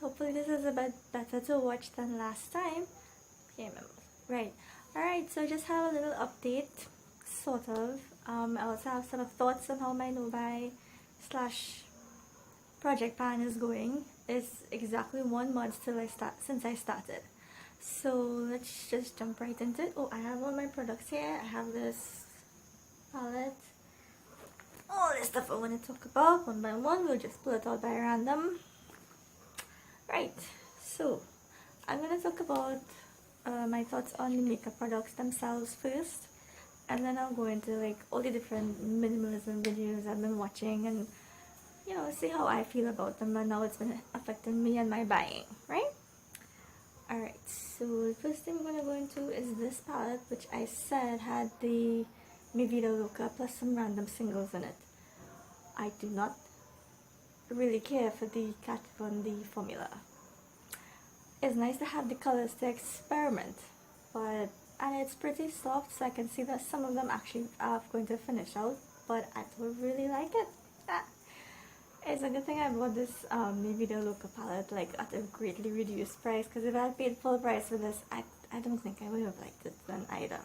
hopefully this is a bit better to watch than last time. Can't remember. Right. Alright, so just have a little update, sort of. I also have some thoughts on how my no-buy slash project plan is going. It's exactly 1 month since I started. So let's just jump right into it. Oh, I have all my products here. I have this palette. All this stuff I want to talk about one by one. We'll just pull it out by random. Right, so I'm going to talk about my thoughts on the makeup products themselves first, and then I'll go into like all the different minimalism videos I've been watching and, you know, see how I feel about them and how it's been affecting me and my buying, right? Alright, so the first thing we're going to go into is this palette, which I said had the Mi Vida Loca plus some random singles in it. I do not really care for the Kat Von D formula. It's nice to have the colors to experiment, and it's pretty soft, so I can see that some of them actually are going to finish out, but I don't really like it. It's a good thing I bought this Mi Vida Loca palette like at a greatly reduced price, because if I had paid full price for this, I don't think I would have liked it then either.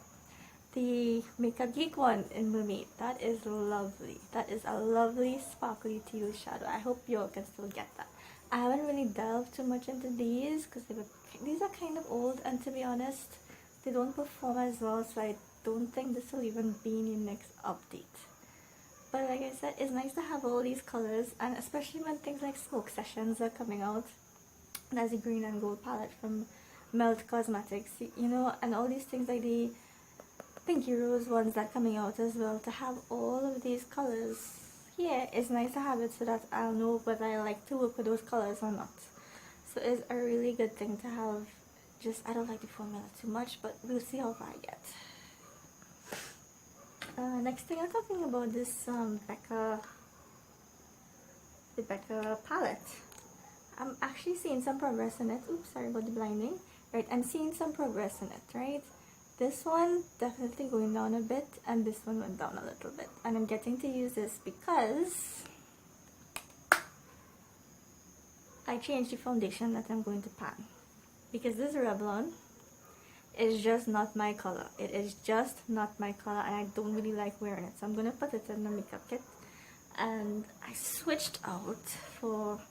The Makeup Geek one in Mermaid, that is lovely. That is a lovely sparkly teal shadow. I hope you all can still get that. I haven't really delved too much into these because these are kind of old, and to be honest, they don't perform as well, so I don't think this will even be in the next update. But like I said, it's nice to have all these colors, and especially when things like Smoke Sessions are coming out. There's a green and gold palette from Melt Cosmetics, you know, and all these things like the Pinky Rose ones that are coming out as well. To have all of these colors here is nice to have it so that I'll know whether I like to work with those colors or not. So it's a really good thing to have. Just, I don't like the formula too much, but we'll see how far I get. Next thing I'm talking about this Becca palette. I'm actually seeing some progress in it. Oops, sorry about the blinding. Right, I'm seeing some progress in it, right? This one definitely going down a bit, and this one went down a little bit. And I'm getting to use this because I changed the foundation that I'm going to pan. Because this Revlon is just not my color. It is just not my color, and I don't really like wearing it. So I'm going to put it in the makeup kit. And I switched out for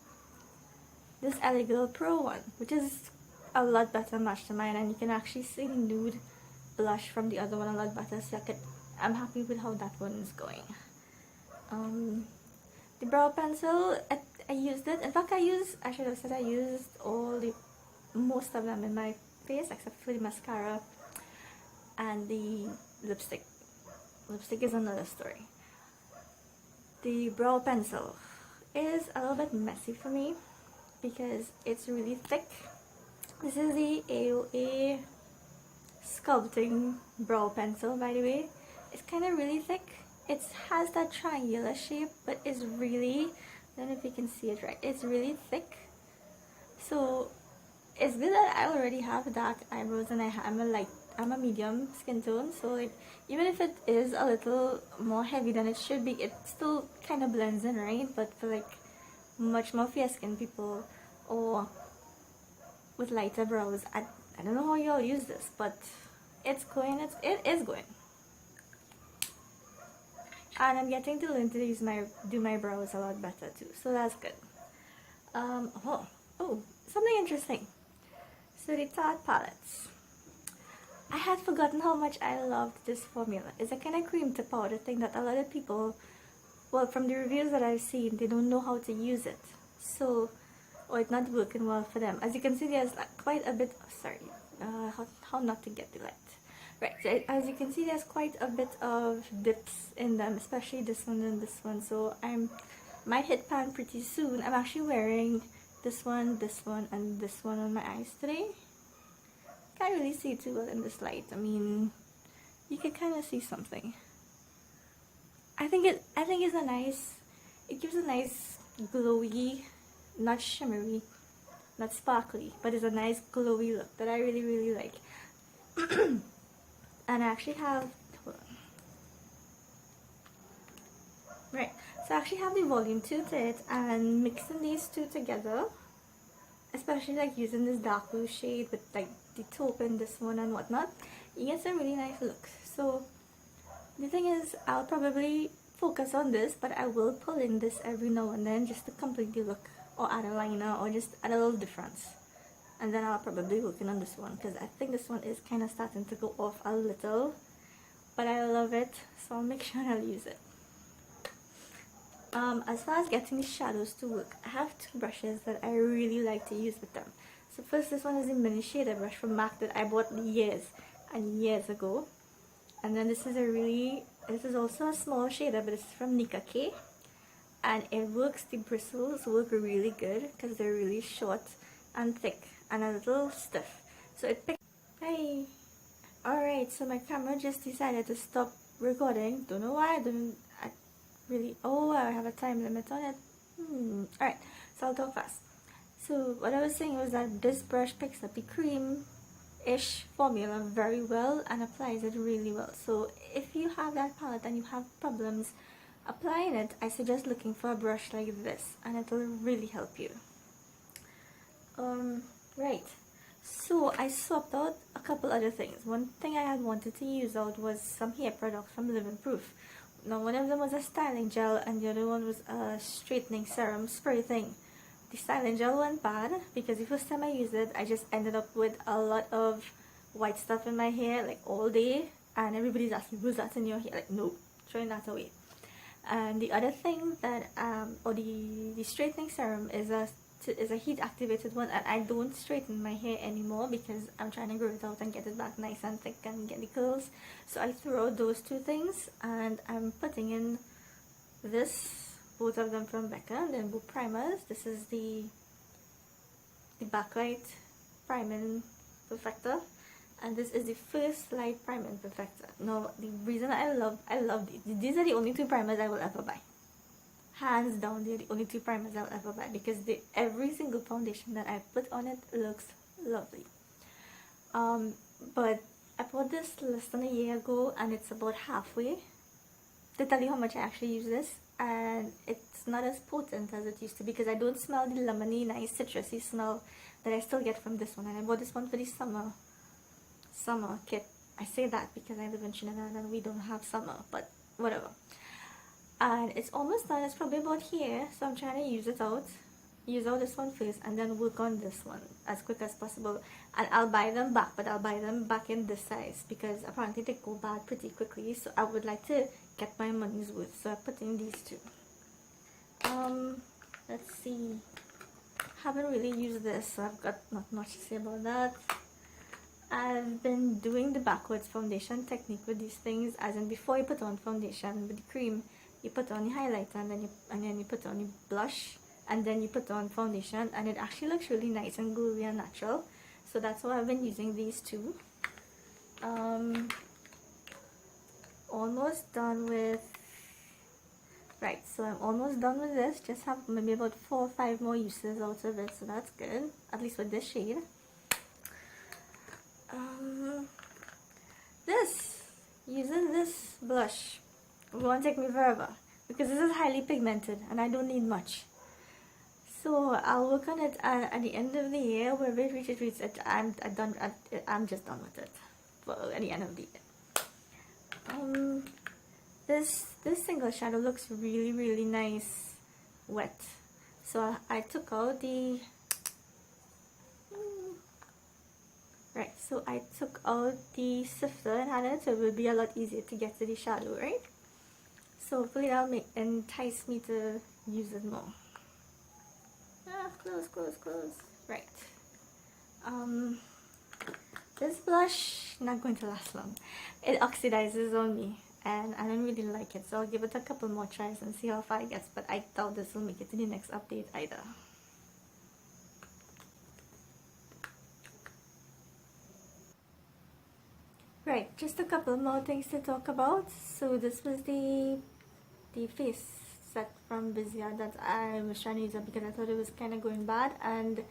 this LA Girl Pro one, which is a lot better match to mine. And you can actually see the nude blush from the other one a lot better. So I'm happy with how that one is going. The brow pencil, I used it. In fact, I should have said I used most of them in my face except for the mascara and the lipstick. Lipstick is another story. The brow pencil is a little bit messy for me because it's really thick. This is the AOA Sculpting Brow pencil, by the way. It's kind of really thick. It has that triangular shape, but it's really, I don't know if you can see it right, it's really thick. So it's good that I already have dark eyebrows, and I'm a medium skin tone, so like even if it is a little more heavy than it should be, it still kind of blends in, right? But for like much more fair skin people or with lighter brows, I don't know how y'all use this, but it's going, it is going. And I'm getting to learn to do my brows a lot better too, so that's good. Oh, something interesting. So the Tarte palettes. I had forgotten how much I loved this formula. It's a kind of cream to powder thing that a lot of people, well, from the reviews that I've seen, they don't know how to use it. So, or it's not working well for them. As you can see, there's quite a bit, how not to get the light. Right, so as you can see, there's quite a bit of dips in them, especially this one and this one. So I might hit pan pretty soon. I'm actually wearing this one, and this one on my eyes today. Can't really see too well in this light. I mean, you can kind of see something. I think it's a nice, it gives a nice glowy, not shimmery, not sparkly, but it's a nice glowy look that I really, really like. And I actually have, hold on. Right, so I actually have the volume 2 to it, and mixing these two together, especially like using this dark blue shade with like the taupe in this one and whatnot, you get some really nice looks. So the thing is, I'll probably focus on this, but I will pull in this every now and then just to complete the look, or add a liner, or just add a little difference. And then I'll probably be working on this one, because I think this one is kind of starting to go off a little, but I love it, so I'll make sure I'll use it. As far as getting the shadows to work, I have two brushes that I really like to use with them. So first, this one is a mini shader brush from MAC that I bought years and years ago. And then this is also a small shader, but it's from NickaK. And it works, the bristles work really good because they're really short and thick and a little stiff. So it picks. Hey! Alright, so my camera just decided to stop recording. Don't know why. I have a time limit on it. Alright, so I'll talk fast. So what I was saying was that this brush picks up the cream-ish formula very well and applies it really well. So if you have that palette and you have problems applying it, I suggest looking for a brush like this, and it will really help you. Right. So I swapped out a couple other things. One thing I had wanted to use out was some hair products from Living Proof. Now, one of them was a styling gel and the other one was a straightening serum spray thing. The styling gel went bad because the first time I used it, I just ended up with a lot of white stuff in my hair like all day, and everybody's asking, was that in your hair? Like, no, throwing that away. And the other thing that, the straightening serum is a heat activated one, and I don't straighten my hair anymore because I'm trying to grow it out and get it back nice and thick and get the curls. So I threw out those two things, and I'm putting in both of them from Becca, and then both primers. This is the Backlight Priming Perfector, and this is the Firstlight Priming Perfector. Now, the reason I love these are the only two primers I will ever buy. Hands down, they're the only two primers I'll ever buy because every single foundation that I put on it looks lovely. But I bought this less than a year ago, and it's about halfway. To tell you how much I actually use this, and it's not as potent as it used to because I don't smell the lemony, nice citrusy smell that I still get from this one. And I bought this one for the summer kit. I say that because I live in Trinidad and we don't have summer, but whatever. And it's almost done. It's probably about here, so I'm trying to use out this one first and then work on this one as quick as possible. And I'll buy them back, but I'll buy them back in this size because apparently they go bad pretty quickly, so I would like to get my money's worth, so I put in these two. Let's see, haven't really used this, so I've got not much to say about that. I've been doing the backwards foundation technique with these things, as in before you put on foundation with the cream, you put on the highlighter and then you put on the blush and then you put on foundation, and it actually looks really nice and glowy and natural. So that's why I've been using these two. Almost done with. Right, so I'm almost done with this. Just have maybe about 4 or 5 more uses out of it, so that's good. At least with this shade. Using this blush won't take me forever because this is highly pigmented and I don't need much. So I'll work on it at the end of the year. Wherever it reaches it, I'm just done with it at the end of the year. This single shadow looks really, really nice wet. So I took out the so I took out the sifter and had it, so it will be a lot easier to get to the shadow, right? So hopefully that'll entice me to use it more. Close. Right. This blush not going to last long. It oxidizes on me and I don't really like it, so I'll give it a couple more tries and see how far it gets, but I doubt this will make it to the next update either. Right, just a couple more things to talk about. So this was the face set from Viseart that I was trying to use up because I thought it was kind of going bad, and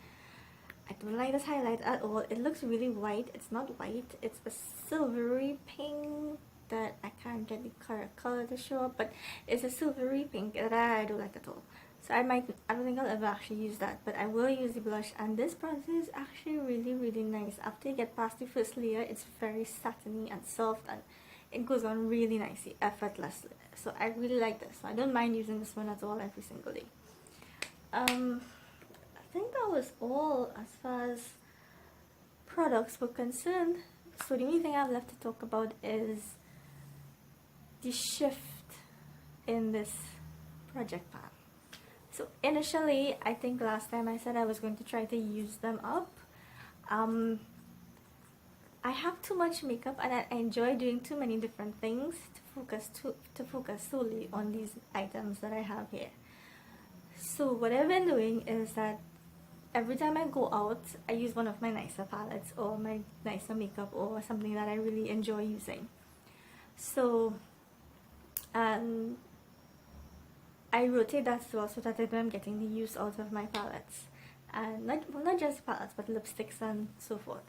I don't like this highlight at all. It looks really white. It's not white, it's a silvery pink that I can't get the correct color to show up, but it's a silvery pink that I don't like at all. So I don't think I'll ever actually use that, but I will use the blush, and this bronzer is actually really nice. After you get past the first layer, it's very satiny and soft, and it goes on really nicely, effortlessly. So I really like this. So I don't mind using this one at all every single day. I think that was all as far as products were concerned. So the only thing I have left to talk about is the shift in this project pan. So initially, I think last time I said I was going to try to use them up. I have too much makeup and I enjoy doing too many different things to focus solely on these items that I have here. So what I've been doing is that every time I go out, I use one of my nicer palettes or my nicer makeup or something that I really enjoy using. So I rotate that as well, so that I'm getting the use out of my palettes, and not just palettes but lipsticks and so forth.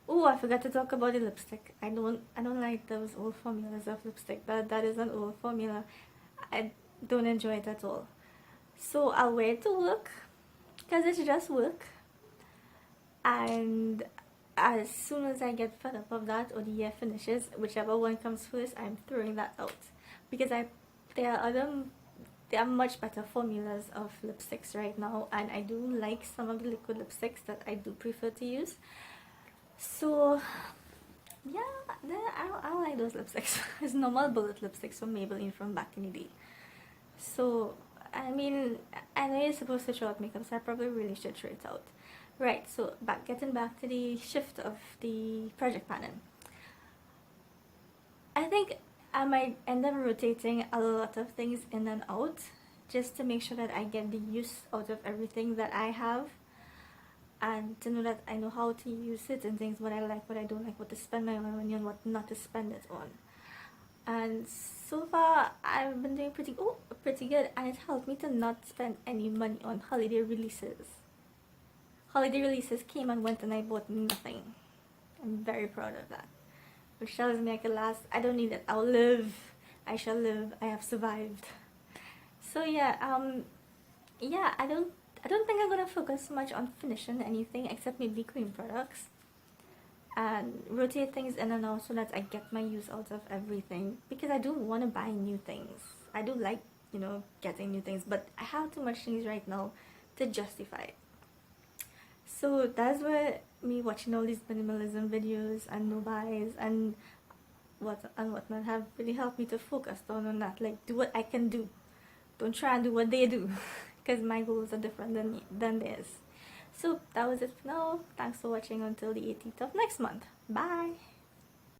Oh, I forgot to talk about the lipstick. I don't like those old formulas of lipstick. That is an old formula. I don't enjoy it at all. So I'll wear it to work because it's just work, and as soon as I get fed up of that or the year finishes, whichever one comes first, I'm throwing that out, because there are much better formulas of lipsticks right now, and I do like some of the liquid lipsticks that I do prefer to use. So yeah, I don't like those lipsticks. It's normal bullet lipsticks from Maybelline from back in the day. So I mean, I know you're supposed to throw out makeup, so I probably really should throw it out. Right, so getting back to the shift of the project panel. I think I might end up rotating a lot of things in and out, just to make sure that I get the use out of everything that I have, and to know that I know how to use it and things, what I like, what I don't like, what to spend my money on, what not to spend it on. And so far I've been doing pretty good, and it helped me to not spend any money on holiday releases. Holiday releases came and went and I bought nothing. I'm very proud of that, which tells me I can last. I don't need it. I'll live. I shall live. I have survived. So yeah, I don't think I'm gonna focus much on finishing anything except maybe cream products, and rotate things in and out so that I get my use out of everything, because I do want to buy new things. I do like, getting new things, but I have too much things right now to justify it. So that's where me watching all these minimalism videos and no buys and whatnot have really helped me to focus down on that. Like, do what I can do. Don't try and do what they do, because my goals are different than theirs. So that was it for now. Thanks for watching until the 18th of next month. Bye!